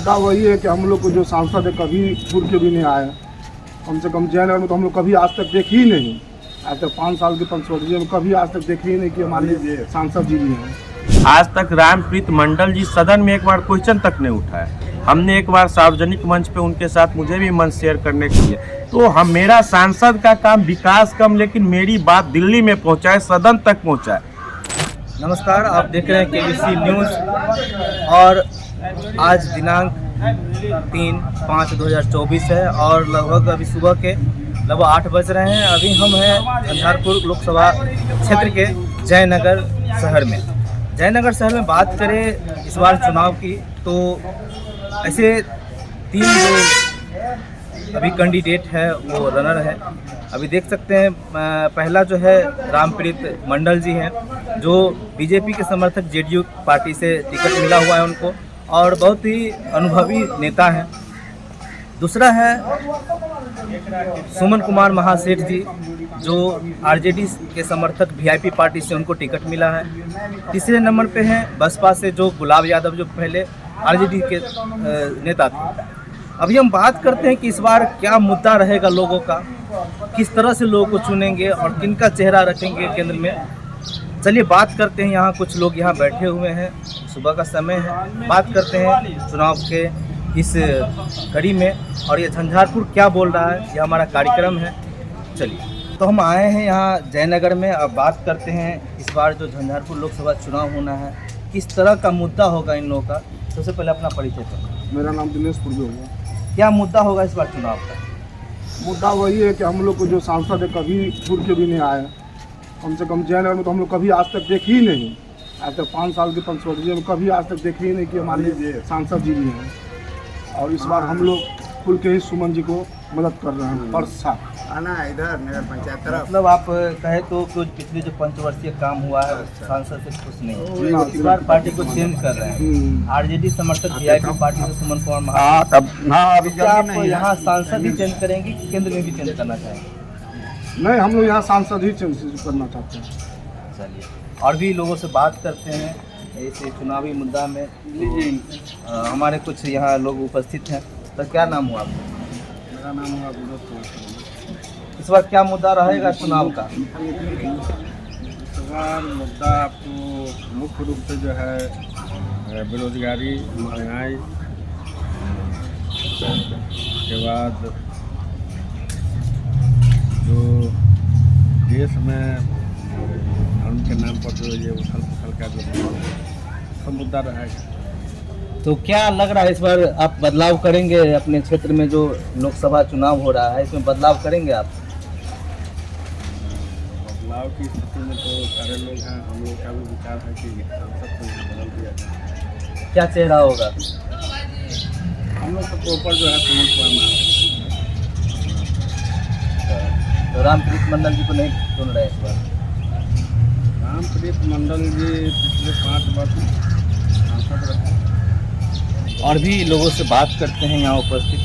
मुद्दा वही है कि हम लोग को जो सांसद है कभी छूट के भी नहीं आए। कम से कम जयनगर में तो हम लोग कभी आज तक देखे ही नहीं। आज तक 5 साल के पंचवर्षीय में कभी आज तक देखे ही नहीं कि हमारे सांसद जी भी हैं। आज तक रामप्रीत मंडल जी सदन में एक बार क्वेश्चन तक नहीं उठाया। हमने एक बार सार्वजनिक मंच पे उनके साथ मुझे भी मंच शेयर करने के लिए, तो हम मेरा सांसद का काम विकास कम, लेकिन मेरी बात दिल्ली में पहुंचाए, सदन तक पहुंचाए। नमस्कार, आप देख रहे हैं केबीसी न्यूज़ और आज दिनांक 3/5/2024 है और लगभग अभी सुबह के लगभग 8 बज रहे हैं। अभी हम हैं झंझारपुर लोकसभा क्षेत्र के जयनगर शहर में। जयनगर शहर में बात करें इस बार चुनाव की, तो ऐसे 3 जो अभी कैंडिडेट है वो रनर है। अभी देख सकते हैं पहला जो है रामप्रीत मंडल जी हैं, जो बीजेपी के समर्थक जेडीयू पार्टी से टिकट मिला हुआ है उनको और बहुत ही अनुभवी नेता हैं। दूसरा है सुमन कुमार महासेठ जी, जो आरजेडी के समर्थक वीआईपी पार्टी से उनको टिकट मिला है। तीसरे नंबर पे हैं बसपा से जो गुलाब यादव, जो पहले आरजेडी के नेता थे। अभी हम बात करते हैं कि इस बार क्या मुद्दा रहेगा लोगों का, किस तरह से लोगों को चुनेंगे और किनका चेहरा रखेंगे केंद्र में। चलिए बात करते हैं, यहाँ कुछ लोग यहाँ बैठे हुए हैं, सुबह का समय है। बात करते हैं चुनाव के इस कड़ी में और ये झंझारपुर क्या बोल रहा है, ये हमारा कार्यक्रम है। चलिए, तो हम आए हैं यहाँ जयनगर में। अब बात करते हैं इस बार जो झंझारपुर लोकसभा चुनाव होना है, किस तरह का मुद्दा होगा इन लोगों का। सबसे पहले अपना परिचय करें। मेरा नाम दिनेश पुरजो होगा। क्या मुद्दा होगा इस बार चुनाव का? मुद्दा वही है कि हम लोग को जो सांसद है कभी छूट के भी नहीं आए। कम से कम जयनगर में तो हम लोग कभी आज तक देखे ही नहीं। आज तक 5 साल के पंचवर्षीय में कभी आज तक देखे ही नहीं कि हमारे सांसद जी भी हैं। और इस बार हम लोग खुल के ही सुमन जी को मदद कर रहे हैं। परसा आना इधर नगर पंचायत तरफ। मतलब आप कहे तो कुछ पिछले जो पंचवर्षीय काम हुआ है सांसद से खुश नहीं, इस बार पार्टी को चेंज कर रहे हैं। आरजेडी समर्थक वीआईपी पार्टी से सुमन कुमार महासेठ, क्या आप यहाँ सांसद ही चेंज करेंगे कि केंद्र में भी चेंज करना चाहेंगे? नहीं, हम लोग यहाँ सांसद ही चेंज करना चाहते हैं। चलिए, और भी लोगों से बात करते हैं ऐसे चुनावी मुद्दा में। हमारे कुछ यहाँ लोग उपस्थित हैं। तो क्या नाम हुआ आपका? मेरा नाम हुआ विनोद कुमार। इस बार क्या मुद्दा रहेगा चुनाव का? इस बार मुद्दा आपको मुख्य रूप से जो है बेरोजगारी, महंगाई के बाद जो देश में धर्म के नाम पर जो ये उछल पुछल का जो मुद्दा रहेगा। तो क्या लग रहा है इस बार आप बदलाव करेंगे अपने क्षेत्र में? जो लोकसभा चुनाव हो रहा है इसमें बदलाव करेंगे आप? बदलाव की स्थिति में तो सारे लोग हैं। हम लोग का भी विचार है कि सांसद को बदल दिया जाए। क्या चेहरा होगा? हम लोग सबके ऊपर जो है सुमन कुमार महासेठ। तो रामप्रीत मंडल जी को नहीं चुन रहे इस बार? रामप्रीत मंडल जी पिछले 5 वर्ष सांसद रहे। और भी लोगों से बात करते हैं यहाँ उपस्थित।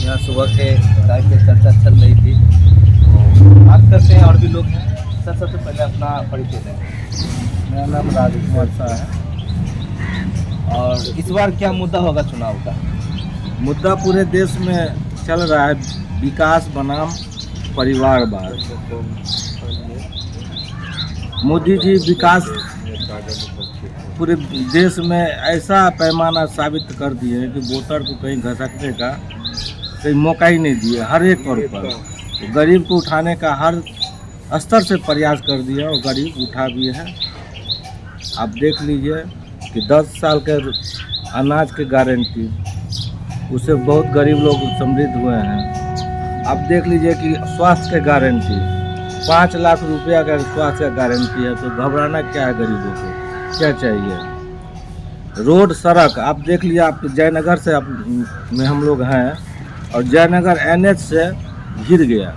यहाँ सुबह के टाइम पे चर्चा चल रही थी, तो बात करते हैं। और भी लोग हैं। सर, सबसे पहले अपना परिचय दें। मेरा नाम राजेश कुमार शाह है। और इस बार क्या मुद्दा होगा चुनाव का? मुद्दा पूरे देश में चल रहा है, विकास बनाम परिवारवाद। मोदी जी विकास पूरे देश में ऐसा पैमाना साबित कर दिए हैं कि वोटर को कहीं घसकने का कहीं मौका ही नहीं दिए। हर एक तौर पर तो गरीब को उठाने का हर स्तर से प्रयास कर दिया और गरीब उठा भी है। आप देख लीजिए कि 10 साल के अनाज की गारंटी, उससे बहुत गरीब लोग समृद्ध हुए हैं। आप देख लीजिए कि स्वास्थ्य की गारंटी, 5 लाख रुपया का स्वास्थ्य का गारंटी है, तो घबराना क्या है गरीबों को? क्या चाहिए? रोड, सड़क आप देख लीजिए। आप जयनगर से में हम लोग हैं और जयनगर एनएच से घिर गया।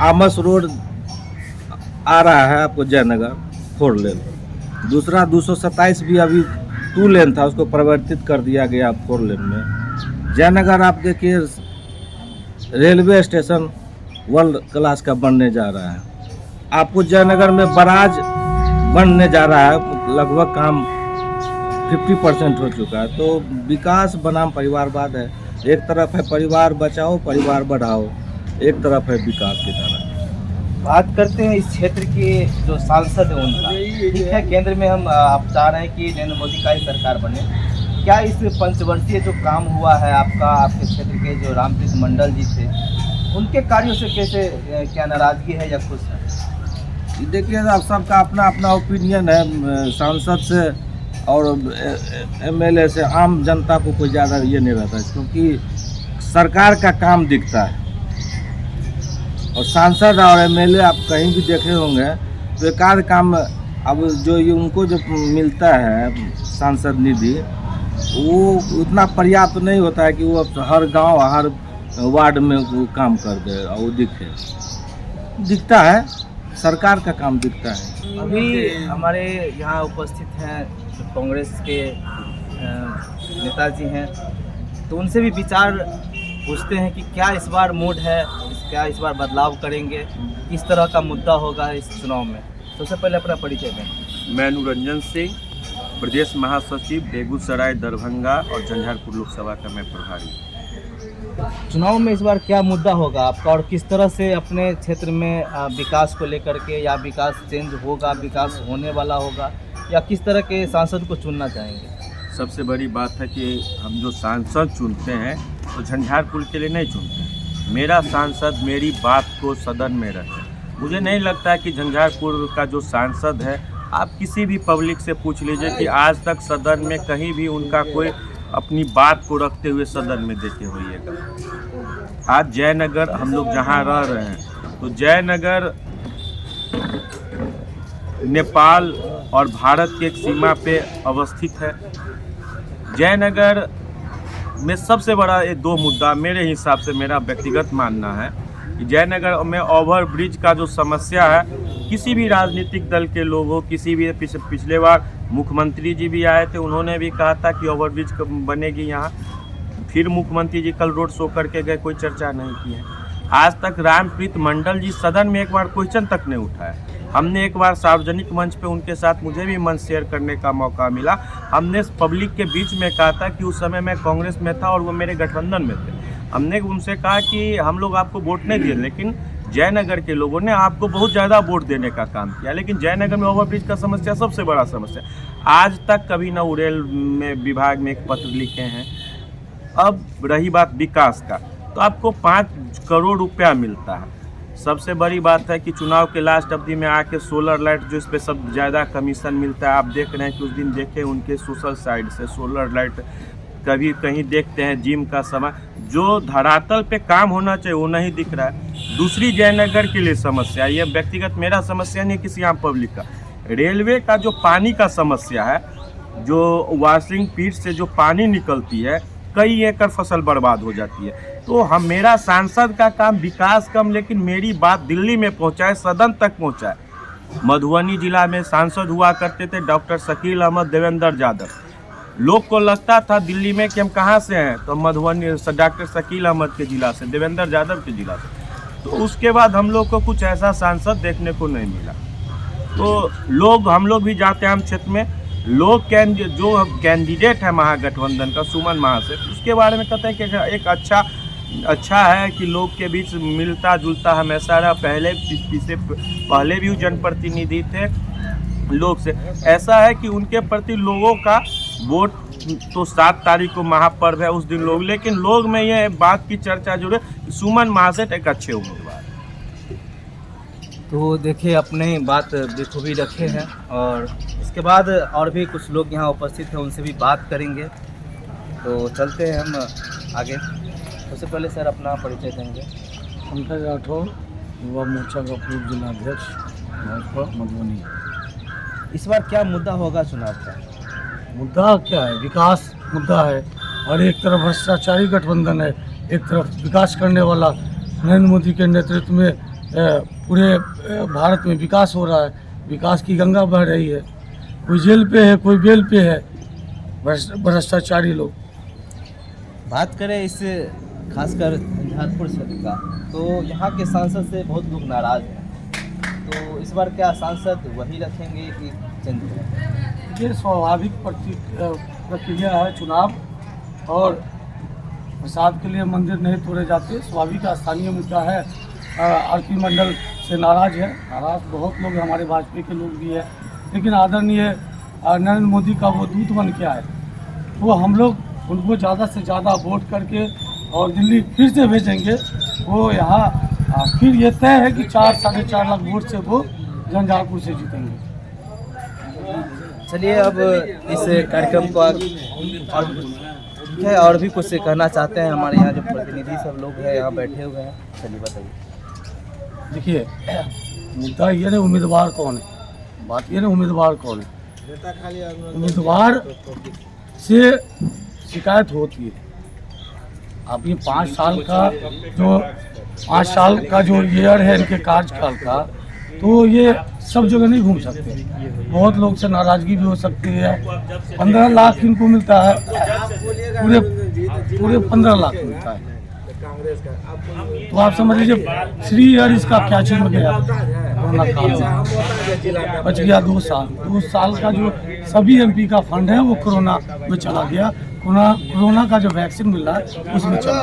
आमस रोड आ रहा है आपको जयनगर 4 लेन। दूसरा 227 भी अभी 2 लेन था, उसको परिवर्तित कर दिया गया 4 लेन में। जयनगर आप देखिए रेलवे स्टेशन वर्ल्ड क्लास का बनने जा रहा है। आपको जयनगर में बराज बनने जा रहा है, लगभग काम 50% हो चुका है। तो विकास बनाम परिवारवाद है। एक तरफ है परिवार बचाओ परिवार बढ़ाओ, एक तरफ है विकास की तरफ। बात करते हैं इस क्षेत्र के जो सांसद हैं उनका। ठीक है, केंद्र में हम आप चाह रहे हैं कि नरेंद्र मोदी का ही सरकार बने। क्या इस पंचवर्षीय जो काम हुआ है आपका, आपके क्षेत्र के जो रामप्रीत मंडल जी थे, उनके कार्यों से कैसे क्या नाराजगी है या खुश है? देखिए अब सबका अपना अपना ओपिनियन है। सांसद से और एमएलए से आम जनता को कोई ज़्यादा ये नहीं रहता है, क्योंकि सरकार का काम दिखता है। और सांसद और एमएलए आप कहीं भी देखे होंगे तो एक आध काम अब जो ये उनको जो मिलता है सांसद निधि, वो उतना पर्याप्त नहीं होता है कि वो हर गांव हर वार्ड में वो काम कर दे और वो दिखता है, सरकार का काम दिखता है। अभी हमारे यहाँ उपस्थित हैं जो कांग्रेस के नेताजी हैं, तो उनसे भी विचार पूछते हैं कि क्या इस बार मूड है, क्या इस बार बदलाव करेंगे, किस तरह का मुद्दा होगा इस चुनाव में। सबसे पहले अपना परिचय दें। मैं अनुरंजन सिंह, प्रदेश महासचिव, बेगूसराय, दरभंगा और झंझारपुर लोकसभा का मैं प्रभारी। चुनाव में इस बार क्या मुद्दा होगा आपका और किस तरह से अपने क्षेत्र में विकास को लेकर के, या विकास चेंज होगा, विकास होने वाला होगा, या किस तरह के सांसद को चुनना चाहेंगे? सबसे बड़ी बात है कि हम जो सांसद चुनते हैं तो झंझारपुर के लिए नहीं चुनते हैं। मेरा सांसद मेरी बात को सदन में रखे। मुझे नहीं लगता है कि झंझारपुर का जो सांसद है, आप किसी भी पब्लिक से पूछ लीजिए कि आज तक सदन में कहीं भी उनका कोई अपनी बात को रखते हुए सदन में देखे होइएगा। आज जयनगर हम लोग जहाँ रह रहे हैं, तो जयनगर नेपाल और भारत की एक सीमा पे अवस्थित है। जयनगर में सबसे बड़ा ये दो मुद्दा मेरे हिसाब से, मेरा व्यक्तिगत मानना है कि जयनगर में ओवर ब्रिज का जो समस्या है, किसी भी राजनीतिक दल के लोगों, किसी भी पिछले बार मुख्यमंत्री जी भी आए थे, उन्होंने भी कहा था कि ओवर ब्रिज बनेगी यहाँ। फिर मुख्यमंत्री जी कल रोड शो करके गए, कोई चर्चा नहीं की है। आज तक रामप्रीत मंडल जी सदन में एक बार क्वेश्चन तक नहीं उठाया। हमने एक बार सार्वजनिक मंच पे उनके साथ मुझे भी मंच शेयर करने का मौका मिला। हमने पब्लिक के बीच में कहा था कि उस समय मैं कांग्रेस में था और वो मेरे गठबंधन में थे। हमने उनसे कहा कि हम लोग आपको वोट नहीं दिए, लेकिन जयनगर के लोगों ने आपको बहुत ज़्यादा वोट देने का काम किया। लेकिन जयनगर में ओवरब्रिज का समस्या सबसे बड़ा समस्या, आज तक कभी ना उड़ेल में विभाग में एक पत्र लिखे हैं। अब रही बात विकास का, तो आपको 5 करोड़ रुपया मिलता है। सबसे बड़ी बात है कि चुनाव के लास्ट अवधि में आके सोलर लाइट, जो इस पर सब ज़्यादा कमीशन मिलता है, आप देख रहे हैं कि उस दिन देखे उनके सोशल साइड से सोलर लाइट, कभी कहीं देखते हैं जिम का समय, जो धरातल पे काम होना चाहिए वो नहीं दिख रहा है। दूसरी जयनगर के लिए समस्या, ये व्यक्तिगत मेरा समस्या नहीं, किसी आम पब्लिक का, रेलवे का जो पानी का समस्या है, जो वॉशिंग पीट से जो पानी निकलती है, कई एकड़ फसल बर्बाद हो जाती है। तो हम, मेरा सांसद का काम विकास कम, लेकिन मेरी बात दिल्ली में पहुंचाए, सदन तक पहुंचाए। मधुबनी जिला में सांसद हुआ करते थे डॉक्टर शकील अहमद, देवेंद्र यादव। लोग को लगता था दिल्ली में कि हम कहाँ से हैं, तो मधुबनी डॉक्टर शकील अहमद के जिला से, देवेंद्र यादव के जिला से। तो उसके बाद हम लोग को कुछ ऐसा सांसद देखने को नहीं मिला। तो हम लोग भी जाते हैं हम क्षेत्र में, लोग जो कैंडिडेट है महागठबंधन का, सुमन महासेठ, उसके बारे में कहते हैं कि एक अच्छा है कि लोग के बीच मिलता जुलता हमेशा रहा। पहले भी वो जनप्रतिनिधि थे लोग से। ऐसा है कि उनके प्रति लोगों का वोट, तो 7 तारीख को महापर्व है उस दिन लोग, लेकिन लोग में ये बात की चर्चा जुड़े, सुमन महासेठ एक अच्छे उम्मीदवार। तो देखिए, अपने बात बेखूबी रखे हैं, और इसके बाद और भी कुछ लोग यहाँ उपस्थित हैं, उनसे भी बात करेंगे। तो चलते हैं हम आगे। सबसे पहले सर अपना परिचय देंगे। पंकज राठौर, युवा मोर्चा का पूर्व जिलाध्यक्ष, भाजपा मधुबनी। इस बार क्या मुद्दा होगा चुनाव का? मुद्दा क्या है? विकास मुद्दा है, और एक तरफ भ्रष्टाचारी गठबंधन है, एक तरफ विकास करने वाला नरेंद्र मोदी के नेतृत्व में पूरे भारत में विकास हो रहा है। विकास की गंगा बह रही है। कोई जेल पे है, कोई बेल पे है, भ्रष्टाचारी लोग। बात करें इस खासकर झंझारपुर क्षेत्र का, तो यहाँ के सांसद से बहुत लोग नाराज हैं। तो इस बार क्या सांसद वही रखेंगे कि चेंज करेंगे? देखिए स्वाभाविक प्रक्रिया है चुनाव, और प्रसाद के लिए मंदिर नहीं तोड़े जाते। स्वाभाविक स्थानीय मुद्दा है। आरपी मंडल से नाराज बहुत लोग, हमारे भाजपा के लोग भी है, लेकिन आदरणीय नरेंद्र मोदी का वो दूत बन के आए, वो हम लोग उनको ज़्यादा से ज़्यादा वोट करके और दिल्ली फिर से भेजेंगे। वो यहाँ फिर ये तय है कि 4-4.5 लाख वोट से वो झंझारपुर से जीतेंगे। चलिए, अब इस कार्यक्रम को और भी कुछ कहना चाहते हैं हमारे यहाँ जो प्रतिनिधि सब लोग हैं यहाँ बैठे हुए हैं। चलिए बताइए। देखिए, मुद्दा ये ना उम्मीदवार कौन है, बात ये ना उम्मीदवार कौन है। उम्मीदवार से शिकायत होती है। अब ये 5 साल का जो ईयर है इनके कार्यकाल का, तो ये सब जगह नहीं घूम सकते। बहुत लोग से नाराजगी भी हो सकती है। 15 लाख इनको मिलता है, पूरे 15 लाख मिलता है। तो आप समझ लीजिए 3 ईयर इसका क्या चीज में गया, कोरोना काल में बच गया 2 साल का जो सभी MP का फंड है वो कोरोना में चला गया। कोरोना का जो वैक्सीन मिल रहा है उसमें चला।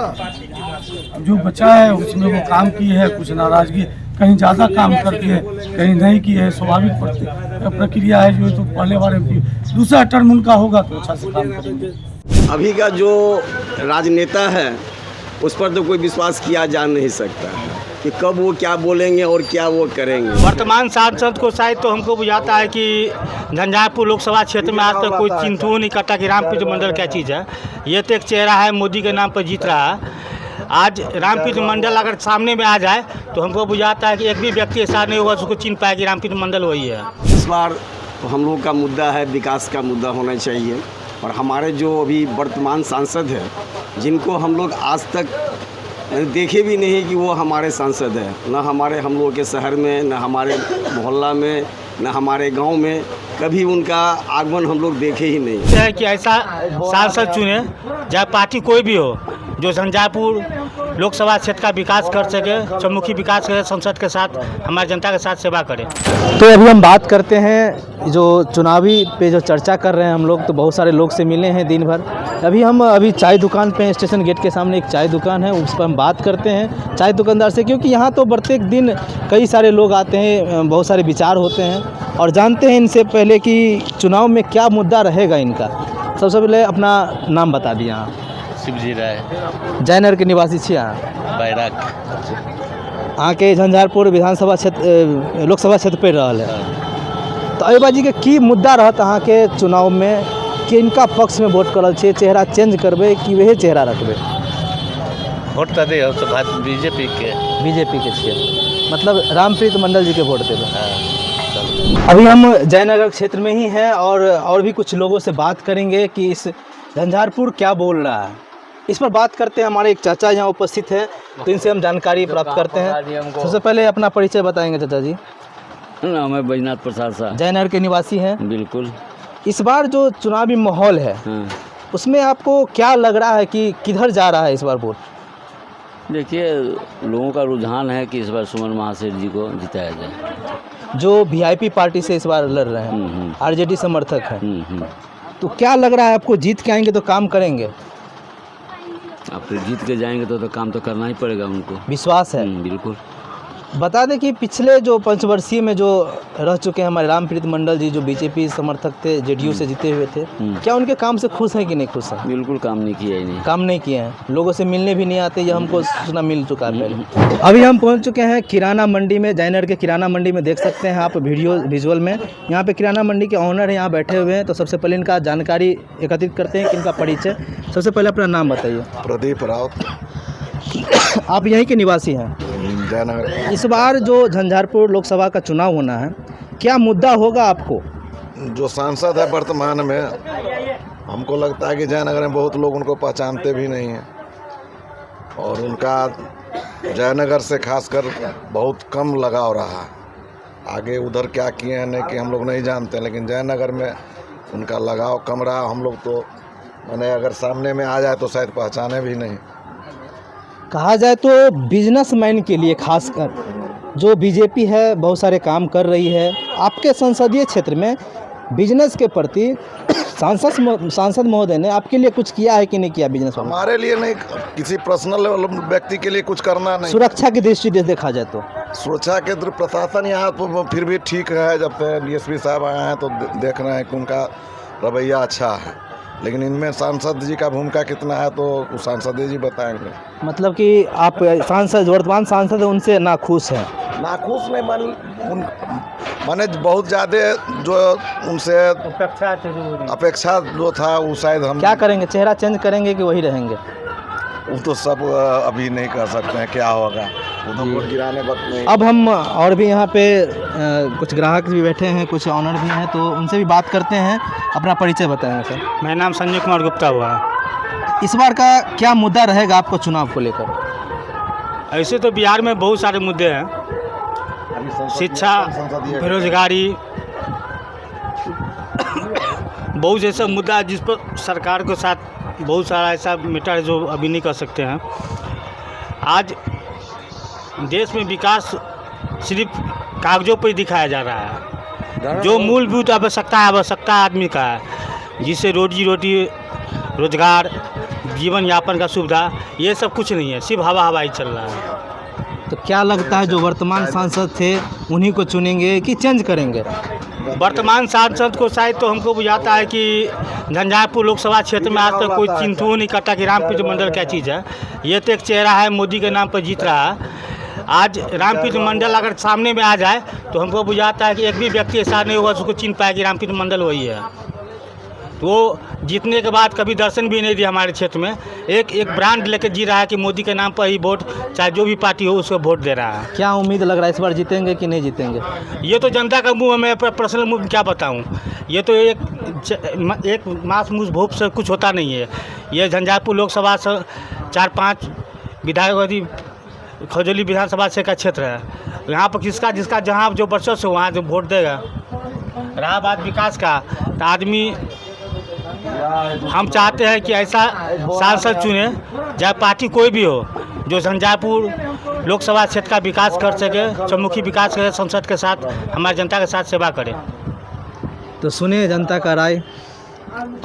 अब जो बचा है उसमें वो काम की है, कुछ नाराजगी, कहीं ज़्यादा काम करती है, कहीं नहीं की है। स्वाभाविक प्रक्रिया है। जो तो पहले बार MP दूसरा टर्म उनका होगा तो अच्छा से काम करेंगे। अभी का जो राजनेता है उस पर तो कोई विश्वास किया जा नहीं सकता कि कब वो क्या बोलेंगे और क्या वो करेंगे। वर्तमान सांसद को शायद तो हमको बुझाता है कि झंझारपुर लोकसभा क्षेत्र में आज तक कोई चिंतु नहीं करता कि रामकृष्ण मंडल क्या चीज़ है। ये तो एक चेहरा है, मोदी के नाम पर जीत रहा है। आज रामकृष्ण मंडल अगर सामने में आ जाए तो हमको बुझाता है कि एक भी व्यक्ति ऐसा नहीं होगा उसको चिन्ह पाए कि रामकृष्ण मंडल वही है। इस बार तो हम लोग का मुद्दा है, विकास का मुद्दा होना चाहिए। और हमारे जो अभी वर्तमान सांसद हैं, जिनको हम लोग आज तक देखे भी नहीं कि वो हमारे सांसद है, न हमारे हम लोग के शहर में, न हमारे मोहल्ला में, न हमारे गांव में कभी उनका आगमन हम लोग देखे ही नहीं है कि ऐसा सांसद चुने, चाहे पार्टी कोई भी हो, जो झंझारपुर लोकसभा क्षेत्र का विकास कर सके, चौमुखी विकास करे, संसद के साथ हमारी जनता के साथ सेवा करे। तो अभी हम बात करते हैं जो चुनावी पे जो चर्चा कर रहे हैं हम लोग, तो बहुत सारे लोग से मिले हैं दिन भर। अभी चाय दुकान पे, स्टेशन गेट के सामने एक चाय दुकान है, उस पर हम बात करते हैं चाय दुकानदार से, क्योंकि यहाँ तो प्रत्येक दिन कई सारे लोग आते हैं, बहुत सारे विचार होते हैं और जानते हैं इनसे पहले कि चुनाव में क्या मुद्दा रहेगा इनका। सबसे पहले अपना नाम बता दिए। आप शिवजी राय, जयनगर के निवासी छी अहाँ? बैराक। अहाँ के झंझारपुर विधानसभा क्षेत्र लोकसभा क्षेत्र पड़ रहा है, तो एहि बाजी के की मुद्दा रहत अहाँ के चुनाव में कि इनका पक्ष में वोट करल छे, चेहरा चेंज करबे कि वही चेहरा रखबे? वोट तो दे तो बात बीजेपी के छिए, मतलब रामप्रीत मंडल जी के वोट देबे। अभी हम जयनगर क्षेत्र में ही हैं और भी कुछ लोगों से बात करेंगे कि इस झंझारपुर क्या बोल रहा है, इस पर बात करते हैं। हमारे एक चाचा यहाँ उपस्थित हैं, तो इनसे हम जानकारी प्राप्त करते हैं। सबसे पहले अपना परिचय बताएंगे चाचा जी। नाम है बैजनाथ प्रसाद साहब, जयनगर के निवासी हैं। बिल्कुल। इस बार जो चुनावी माहौल है उसमें आपको क्या लग रहा है कि किधर जा रहा है इस बार वोट? देखिए, लोगों का रुझान है कि इस बार सुमन महासेठ जी को जिताया जाए, जो VIP पार्टी से इस बार लड़ रहे हैं, RJD समर्थक है। तो क्या लग रहा है आपको, जीत के आएंगे तो काम करेंगे? अब तो जीत के जाएंगे तो काम तो करना ही पड़ेगा उनको, विश्वास है? बिल्कुल। बता दें कि पिछले जो पंचवर्षीय में जो रह चुके हैं हमारे रामप्रीत मंडल जी, जो BJP समर्थक थे, JDU से जीते हुए थे, क्या उनके काम से खुश हैं कि नहीं खुश हैं? बिल्कुल काम नहीं किया, ही काम नहीं किए हैं। लोगों से मिलने भी नहीं आते, ये हमको सूचना मिल चुका है पहले। अभी हम पहुंच चुके हैं किराना मंडी में, जयनगर के किराना मंडी में। देख सकते हैं आप विजुअल में, यहाँ पे किराना मंडी के ऑनर है, यहाँ बैठे हुए हैं। तो सबसे पहले इनका जानकारी एकत्रित करते हैं कि इनका परिचय। सबसे पहले अपना नाम बताइए। प्रदीप राउत। आप यहीं के निवासी हैं? जयनगर। इस बार जो झंझारपुर लोकसभा का चुनाव होना है, क्या मुद्दा होगा आपको? जो सांसद है वर्तमान में, हमको लगता है कि जयनगर में बहुत लोग उनको पहचानते भी नहीं हैं और उनका जयनगर से खासकर बहुत कम लगाव रहा। आगे उधर क्या किए हैं नहीं कि हम लोग नहीं जानते, लेकिन जयनगर में उनका लगाव कम रहा। हम लोग तो मैंने अगर सामने में आ जाए तो शायद पहचाने भी नहीं। कहा जाए तो बिजनेसमैन के लिए खासकर जो BJP है बहुत सारे काम कर रही है। आपके संसदीय क्षेत्र में बिजनेस के प्रति सांसद महोदय ने आपके लिए कुछ किया है कि नहीं किया बिजनेस वालों? हमारे लिए नहीं, किसी पर्सनल व्यक्ति के लिए कुछ करना नहीं। सुरक्षा की दृष्टि से देखा जाए तो सुरक्षा के प्रशासन यहाँ तो फिर भी ठीक है। जब से डीएसपी साहब आए हैं तो देख रहे हैं कि उनका रवैया अच्छा है, लेकिन इनमें सांसद जी का भूमिका कितना है तो सांसद जी बताएंगे। मतलब कि आप वर्तमान सांसद उनसे नाखुश हैं? नाखुश नहीं, माने बहुत ज़्यादा जो उनसे अपेक्षा जो था वो शायद हम क्या करेंगे, चेहरा चेंज करेंगे कि वही रहेंगे? वो तो सब अभी नहीं कह सकते हैं क्या होगा, वो तो वोट गिराने वक्त नहीं। अब हम और भी यहाँ पे कुछ ग्राहक भी बैठे हैं, कुछ ऑनर भी हैं, तो उनसे भी बात करते हैं। अपना परिचय बताएंगे सर। मेरा नाम संजय कुमार गुप्ता हुआ। इस बार का क्या मुद्दा रहेगा आपको चुनाव को लेकर? ऐसे तो बिहार में बहुत सारे मुद्दे हैं, शिक्षा, बेरोजगारी, बहुत ऐसा मुद्दा है जिस पर सरकार के साथ बहुत सारा ऐसा मैटर है जो अभी नहीं कर सकते हैं। आज देश में विकास सिर्फ कागजों पर ही दिखाया जा रहा है। जो मूलभूत आवश्यकता आदमी का है, जिससे रोजी रोटी, रोजगार, जीवन यापन का सुविधा, ये सब कुछ नहीं है, सिर्फ हवा ही चल रहा है। तो क्या लगता है जो वर्तमान सांसद थे उन्हीं को चुनेंगे कि चेंज करेंगे? वर्तमान सांसद को शायद तो हमको बुझाता है कि झंझारपुर लोकसभा क्षेत्र में आज तक कोई चिंतु नहीं करता कि रामकृष्ण मंडल क्या चीज़ है। ये तो एक चेहरा है, मोदी के नाम पर जीत रहा है। आज रामकृष्ण मंडल अगर सामने में आ जाए तो हमको बुझाता है कि एक भी व्यक्ति ऐसा नहीं होगा उसको चिन्ह पाए कि रामकृष्ण मंडल वही है। तो वो जीतने के बाद कभी दर्शन भी नहीं दिया हमारे क्षेत्र में। एक ब्रांड लेकर जी रहा है कि मोदी के नाम पर ही वोट, चाहे जो भी पार्टी हो उसको वोट दे रहा है। क्या उम्मीद लग रहा है इस बार जीतेंगे कि नहीं जीतेंगे? ये तो जनता का मुँह है, मैं पर्सनल मुँह क्या बताऊँ। ये तो एक मास मुँह भूप से कुछ होता नहीं है। ये झंझारपुर लोकसभा से 4-5 विधायक खजौली विधानसभा से का क्षेत्र है। यहाँ पर जिसका जहाँ जो वर्षों से वहाँ जो वोट देगा। रहा बात विकास का, तो आदमी हम चाहते हैं कि ऐसा सांसद चुने, चाहे पार्टी कोई भी हो, जो झंझारपुर लोकसभा क्षेत्र का विकास कर सके, चौमुखी विकास करे, संसद के साथ हमारी जनता के साथ सेवा करे। तो सुने जनता का राय,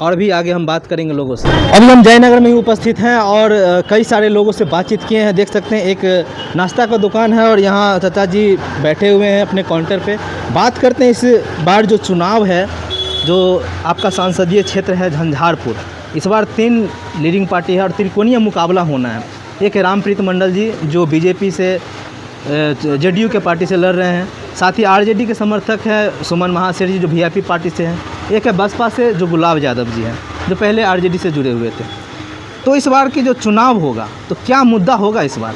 और भी आगे हम बात करेंगे लोगों से। अभी हम जयनगर में ही उपस्थित हैं और कई सारे लोगों से बातचीत किए हैं। देख सकते हैं एक नाश्ता का दुकान है और यहाँ चाचा जी बैठे हुए हैं अपने काउंटर पे। बात करते हैं इस बार जो चुनाव है, जो आपका संसदीय क्षेत्र है झंझारपुर, इस बार 3 लीडिंग पार्टी है और त्रिकोणीय मुकाबला होना है। एक है रामप्रीत मंडल जी जो बीजेपी से जेडीयू के पार्टी से लड़ रहे हैं, साथ ही आरजेडी के समर्थक है सुमन महासेठ जी जो वीआईपी पार्टी से हैं, एक है बसपा से जो गुलाब यादव जी हैं जो पहले आरजेडी से जुड़े हुए थे। तो इस बार की जो चुनाव होगा तो क्या मुद्दा होगा इस बार?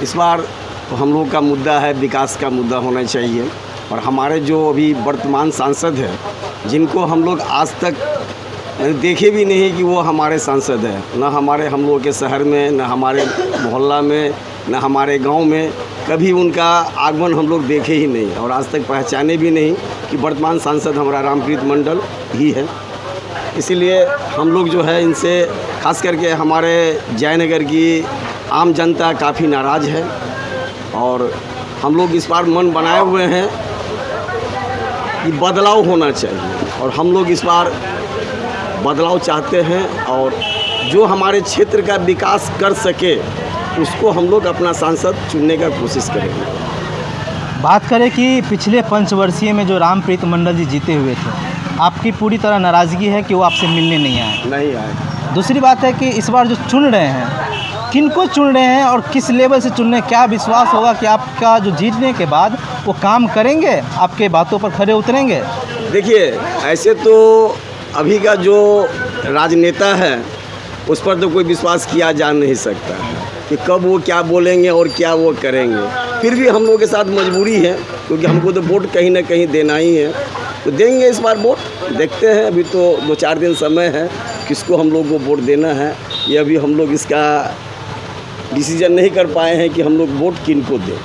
इस बार तो हम लोग का मुद्दा है, विकास का मुद्दा होना चाहिए। और हमारे जो अभी वर्तमान सांसद हैं, जिनको हम लोग आज तक देखे भी नहीं कि वो हमारे सांसद हैं, ना हमारे हम लोग के शहर में, ना हमारे मोहल्ला में, ना हमारे गांव में कभी उनका आगमन हम लोग देखे ही नहीं और आज तक पहचाने भी नहीं कि वर्तमान सांसद हमारा रामप्रीत मंडल ही है। इसीलिए हम लोग जो है इनसे खास करके हमारे जयनगर की आम जनता काफ़ी नाराज़ है और हम लोग इस बार मन बनाए हुए हैं कि बदलाव होना चाहिए और हम लोग इस बार बदलाव चाहते हैं और जो हमारे क्षेत्र का विकास कर सके उसको हम लोग अपना सांसद चुनने का कोशिश करेंगे। बात करें कि पिछले पंचवर्षीय में जो रामप्रीत मंडल जी जीते हुए थे, आपकी पूरी तरह नाराज़गी है कि वो आपसे मिलने नहीं आए? दूसरी बात है कि इस बार जो चुन रहे हैं, किनको चुन रहे हैं और किस लेवल से चुन रहे हैं? क्या विश्वास होगा कि आपका जो जीतने के बाद वो काम करेंगे, आपके बातों पर खरे उतरेंगे? देखिए, ऐसे तो अभी का जो राजनेता है उस पर तो कोई विश्वास किया जा नहीं सकता कि कब वो क्या बोलेंगे और क्या वो करेंगे। फिर भी हम लोगों के साथ मजबूरी है क्योंकि हमको तो वोट कहीं ना कहीं देना ही है, तो देंगे इस बार वोट। देखते हैं, अभी तो 2-4 दिन समय है किसको हम लोग को वोट देना है। ये अभी हम लोग इसका डिसीजन नहीं कर पाए हैं कि हम लोग वोट किन को दें।